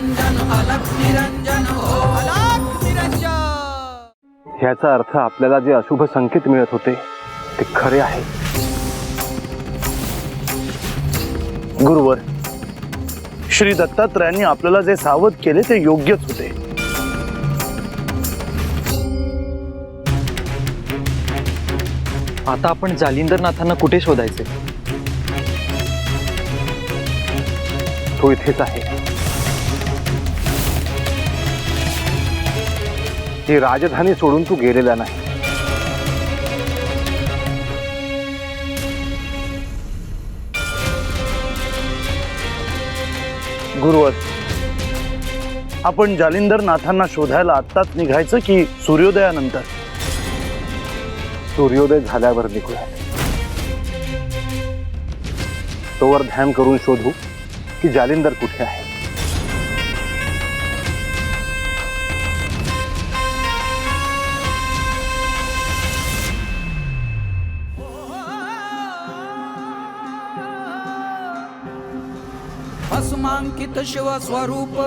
निरंजन अलख निरंजन ओम अलख निरंजन। ह्याचा अर्थ आपल्याला जे अशुभ संकेत मिळत होते ते खरे आहे। गुरुवर, श्री दत्तात्रयांनी आपल्याला जे सावध केले ते योग्यच होते। आता आपण जालिंदरनाथांना कुठे शोधायचे? तो इथेच आहे। ही राजधानी सोडून तू गेलेला नाही। गुरुवर, आपण जालिंदरनाथांना शोधायला आत्ताच निघायचं की सूर्योदयानंतर? सूर्योदय झाल्यावर निघूया। तोवर ध्यान करून शोधू की जालिंदर कुठे आहे। भस्मांकित शिव स्वरूप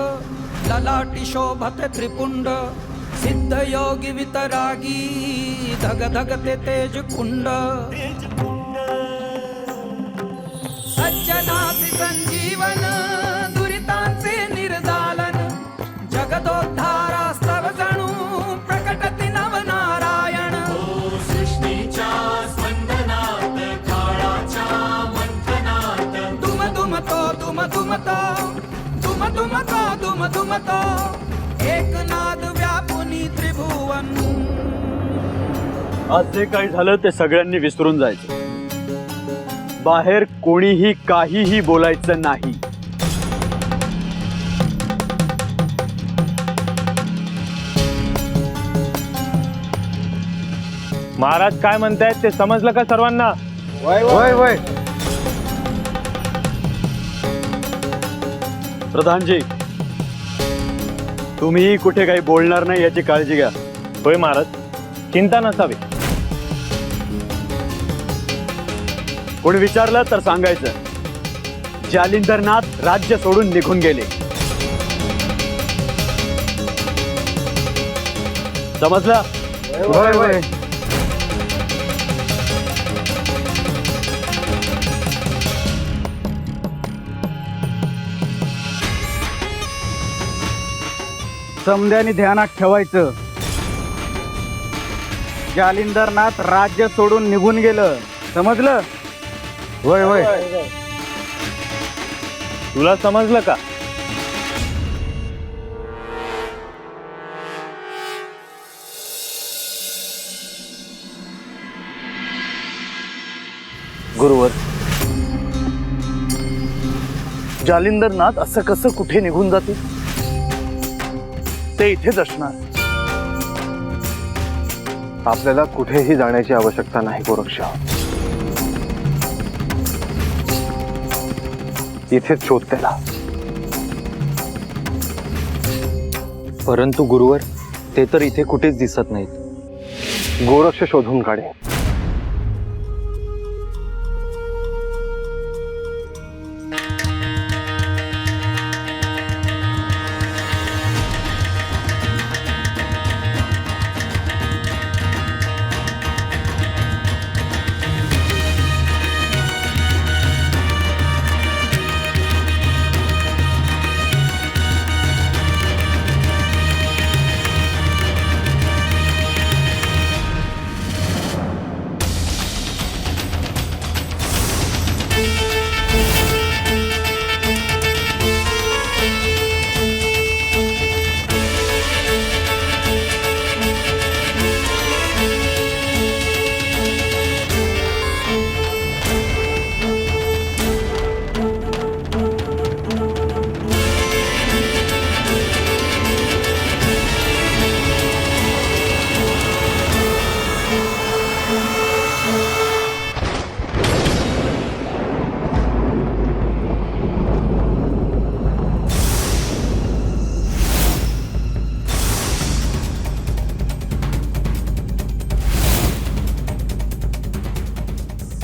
ललाटी शोभते त्रिपुंड सिद्ध योगी वितरागी धग धगते तेज कुंड सज्जनाति संजीवन दुरितांचे निर्दालन जगदोद्धारास्तव जणू प्रकटति नवनारायण सृष्टीच्या स्पंदनात काळाच्या मंथनात दुम दुमतो दुम दुमतो दुम दुमतो दुम दुमतो एकनाद व्यापुनी त्रिभुवन। आज जे काही झालं ते सगळ्यांनी विसरून जायचं। बाहेर कोणीही काहीही बोलायचं नाही। महाराज काय म्हणतायत ते समजलं का सर्वांना? वय वय प्रधानजी, तुम्हीही कुठे काही बोलणार नाही याची काळजी घ्या। होय महाराज, चिंता नसावी। कोणी विचारलं तर सांगायचं जालिंदरनाथ राज्य सोडून निघून गेले। समजलं? वय वय समद्यानी ध्यानात ठेवायचं, जालिंदरनाथ राज्य सोडून निघून गेलं, समजलं? वय वय तुला समजलं का? गुरुवर, जालिंदरनाथ असं कसं कुठे निघून जातील? ते इथेच असणार। आपल्याला कुठेही जाण्याची आवश्यकता नाही गोरक्ष। इथेच शोध त्याला। परंतु गुरुवर, ते तर इथे कुठेच दिसत नाहीत। गोरक्ष शोधून काढे।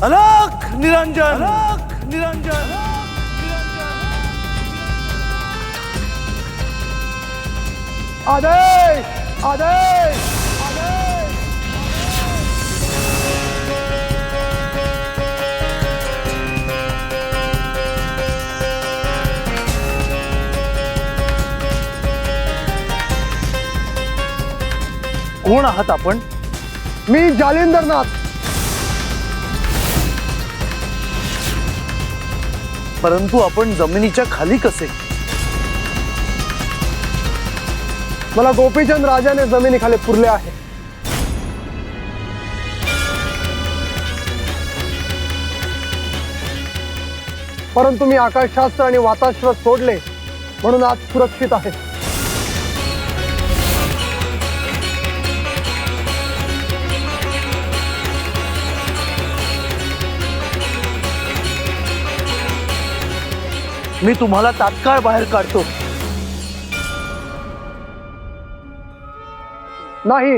अलख निरंजन, अलख निरंजन। आदेश आदेश आदेश कोण आहात आपण? मी जालिंदरनाथ. परंतु आपण जमिनीच्या खाली कसे? मला गोपीचंद राजाने जमिनीखाली पुरले आहे. परंतु मी आकाशशास्त्र आणि वाताश्र सोडले म्हणून आज सुरक्षित आहे. मी तुम्हाला तात्काळ बाहेर काढतो. नाही,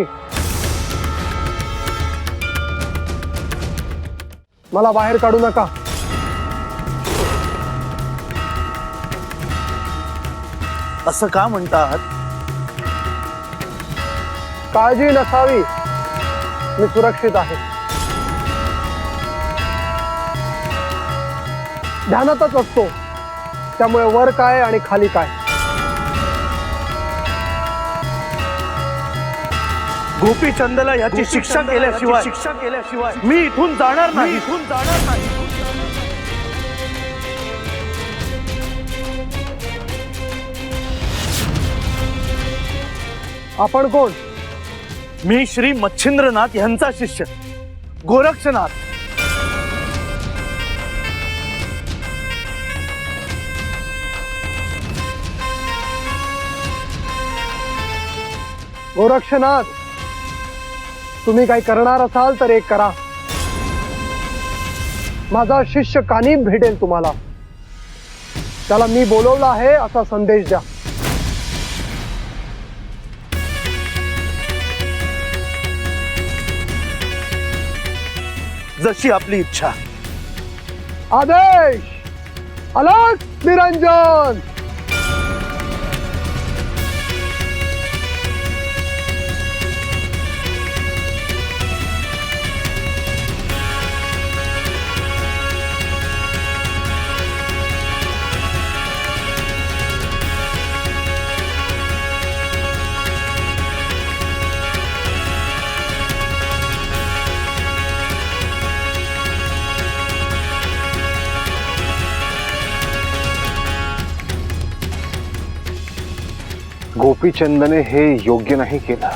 मला बाहेर काढू नका. असं का म्हणता आहात? काळजी नसावी, मी सुरक्षित आहे. ध्यानातच असतो, त्यामुळे वर काय आणि खाली काय. गोपीचंदला याची शिक्षा केल्याशिवाय मी इथून जाणार नाही. आपण कोण? मी श्री मच्छिंद्रनाथ यांचा शिष्य गोरक्षनाथ. गोरक्षनाथ, तुम्ही काही करणार असाल तर एक करा. माझा शिष्य कानिफ भेटेल तुम्हाला. त्याला मी बोलवलं आहे असा संदेश द्या. जशी आपली इच्छा. आदेश. अलग निरंजन. गोपीचंदने हे योग्य नाही केलं.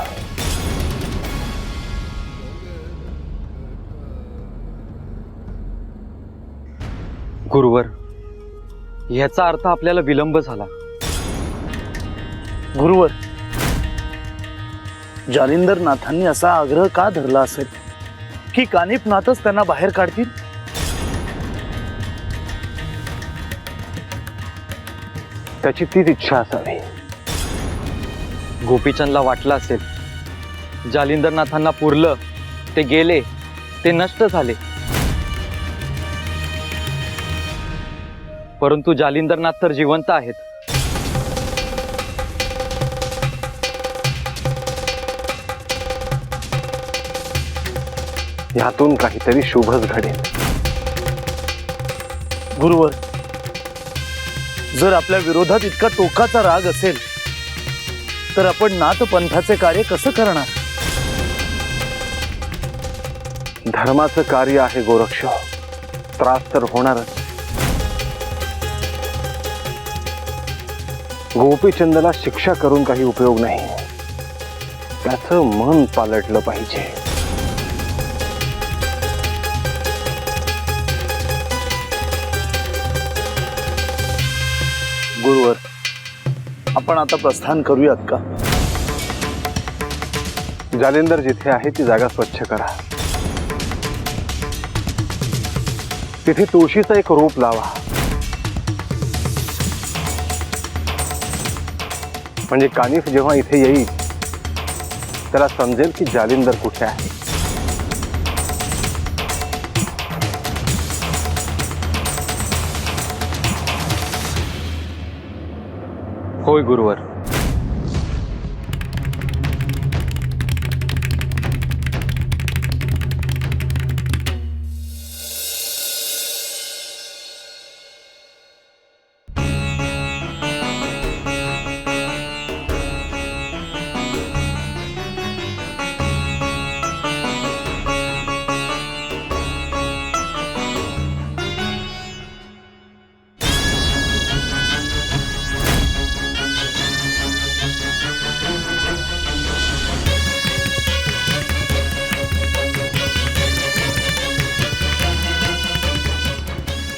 गुरुवर, याचा अर्थ आपल्याला विलंब झाला. गुरुवर, जालिंदरनाथांनी असा आग्रह का धरला असेल की कानिफनाथच त्यांना बाहेर काढतील? त्याची तीच इच्छा असावी. गोपीचंदला वाटलं असेल जालिंदरनाथांना पुरलं, ते गेले, ते नष्ट झाले. परंतु जालिंदरनाथ तर जिवंत आहेत. यातून काहीतरी शुभच घडेल. गुरुवर, जर आपल्या विरोधात इतका टोकाचा राग असेल तर आपण नाथपंथाचे कार्य कसं करणार? धर्माचं कार्य आहे गोरक्ष, त्रास तर होणारच. गोपीचंदला शिक्षा करून काही उपयोग नाही. त्याचं मन पालटलं पाहिजे. गुरुवर, आपण आता प्रस्थान करूयात का? जालिंदर जिथे आहे ती जागा स्वच्छ करा. तिथे तुळशीचं एक रोप लावा. म्हणजे कानिफ जेव्हा इथे येईल त्याला समजेल की जालिंदर कुठे आहे. होय गुरुवर.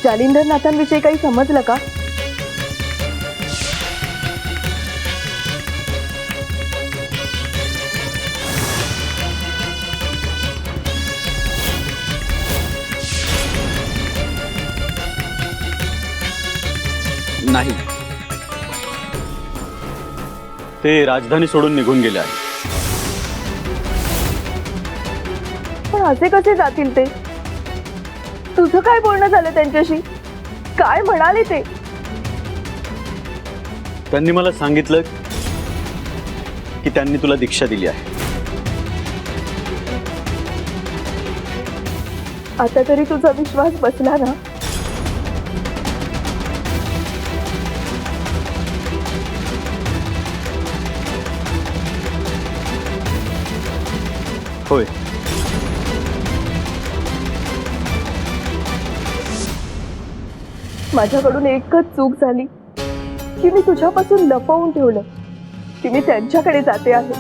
जालिंदर नाथांविषयी काही समजलं का? नाही, ते राजधानी सोडून निघून गेले आहे. पण असे कसे जातील ते? तुझं काय बोलणं झालं त्यांच्याशी? काय म्हणाले ते? त्यांनी मला सांगितलं की त्यांनी तुला दीक्षा दिली आहे. आता तरी तुझा विश्वास बसला ना? होय, माझ्याकडून एकच चूक झाली की मी तुझ्यापासून लपवून ठेवलं की मी त्यांच्याकडे जाते आहे.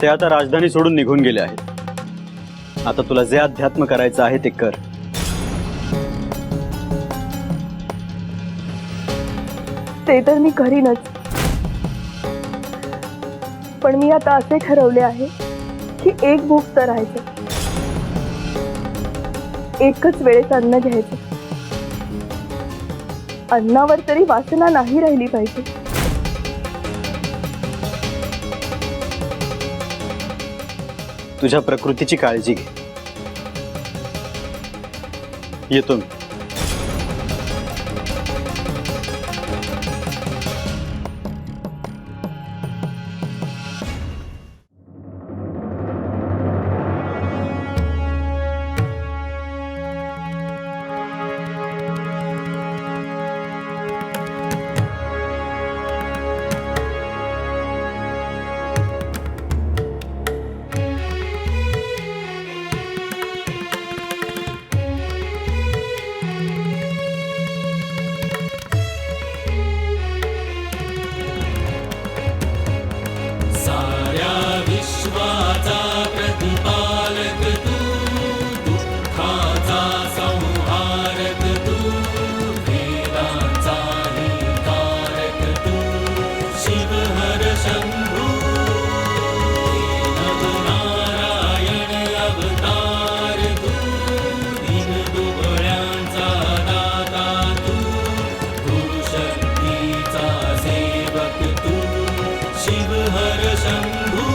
ते आता राजधानी सोडून निघून गेले आहेत. आता तुला जे अध्यात्म करायचं आहे ते कर. ते तर मी करीनच, पण मी आता असे ठरवले आहे की एक भूक तर राहायचं, एकच वेळेस अन्न घ्यायचं. अन्नावर तरी वासना नाही राहिली पाहिजे. तुझ्या प्रकृतीची काळजी घे. येतो मी. साऱ्या विश्वाचा प्रतिपालक तू, दुःखाचा संहारक तू, वेदांचाही कारक तू, शिव हर शंभू. नारायण अवतार तू, दीनदुबळ्यांचा दाता तू, गुरुशक्तीचा सेवक तू, शिव हर शंभू.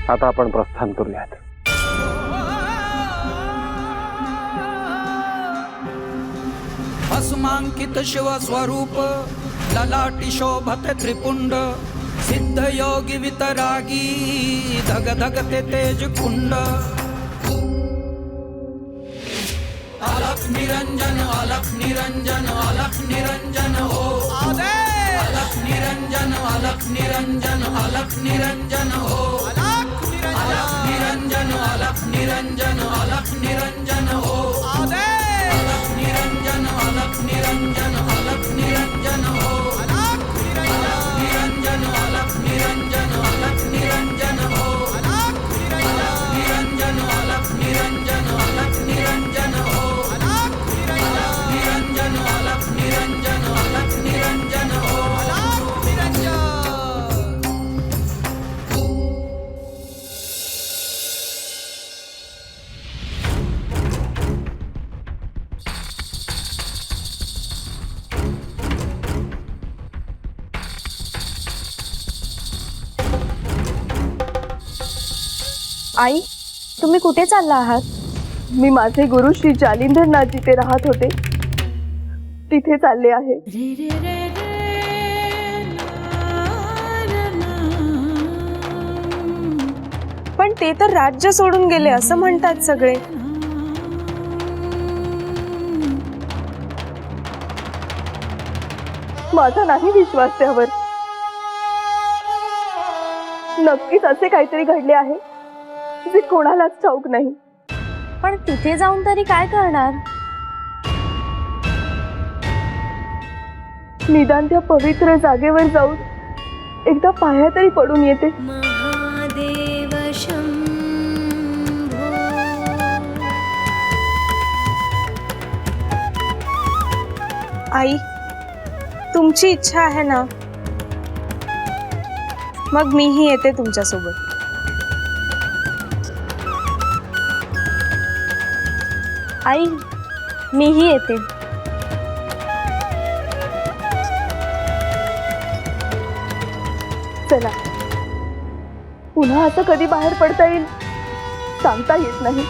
आता आपण प्रस्थान करूयात. नामांकित शिव स्वरूप ललाटी शोभते त्रिपुंड सिद्ध योगी वितरागी धग धगते तेज कुंड अलख निरंजन अलख निरंजन अलख निरंजन हो अलख निरंजन अलख निरंजन अलख निरंजन हो अलख निरंजन अलख निरंजन अलख निरंजन हो अलख निरंजन अलख निरंजन अलख निरंजन हो अलख निरंजन अलख निरंजन अलख निरंजन हो अलख निरंजन अलख निरंजन अलख निरंजन हो अलख निरंजन अलख निरंजन अलख निरंजन हो अलख निरंजन। आई, तुम्ही कुठे चालला आहात? मी माझे गुरु श्री जालिंदरनाथ जिथे राहत होते तिथे चालले आहे. पण ते तर राज्य सोडून गेले असं म्हणतात सगळे. माझा नाही विश्वास त्यावर. नक्कीच असे काहीतरी घडले आहे जे कोणालाच ठाऊक नाही. पण तिथे जाऊन तरी काय करणार? निदान त्या पवित्र जागेवर जाऊन एकदा पाया तरी पडून येते. महादेव शंभो. आई, तुमची इच्छा आहे ना, मग मीही येते तुमच्यासोबत. आई, मीही येते. चला, पुन्हा असं कधी बाहेर पडता येईल सांगता येत नाही.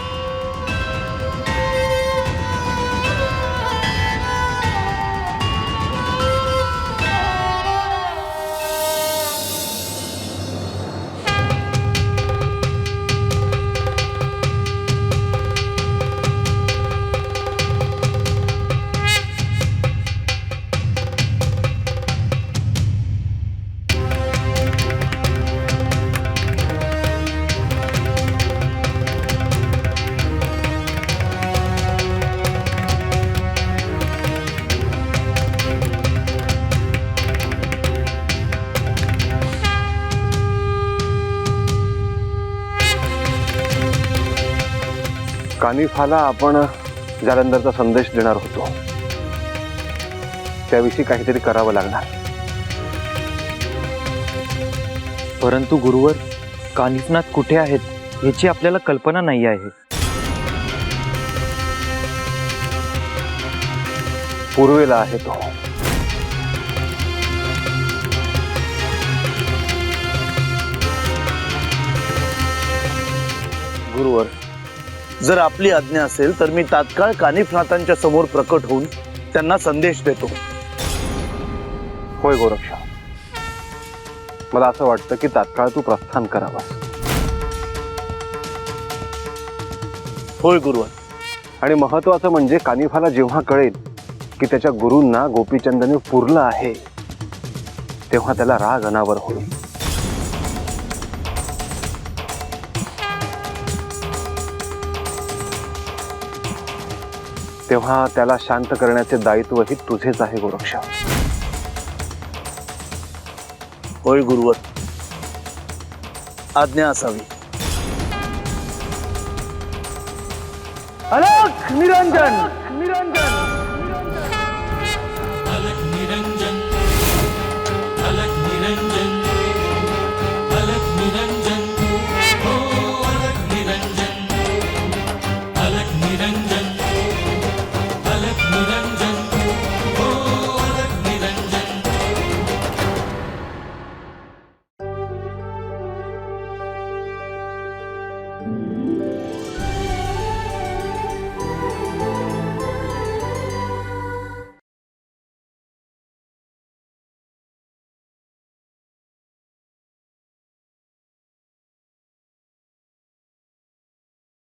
कानिफाला आपण जालंधरचा संदेश देणार होतो, त्याविषयी काहीतरी करावं लागणार. परंतु गुरुवर, कानिफनाथ कुठे आहेत याची आपल्याला कल्पना नाही आहे. पूर्वेला आहे तो. गुरुवर, जर आपली आज्ञा असेल तर मी तात्काळ कानिफनाथांच्या समोर प्रकट होऊन त्यांना संदेश देतो. होय गोरक्ष, मला असं वाटतं की तात्काळ तू प्रस्थान करावास. होय गुरुवर. आणि महत्वाचं म्हणजे कानिफाला जेव्हा कळेल की त्याच्या गुरूंना गोपीचंदने पुरलं आहे तेव्हा त्याला राग अनावर होईल. तेव्हा त्याला शांत करण्याचे दायित्वही तुझेच आहे गोरक्ष. होय गुरुवर, आज्ञा असावी. अलख निरंजन निरंजन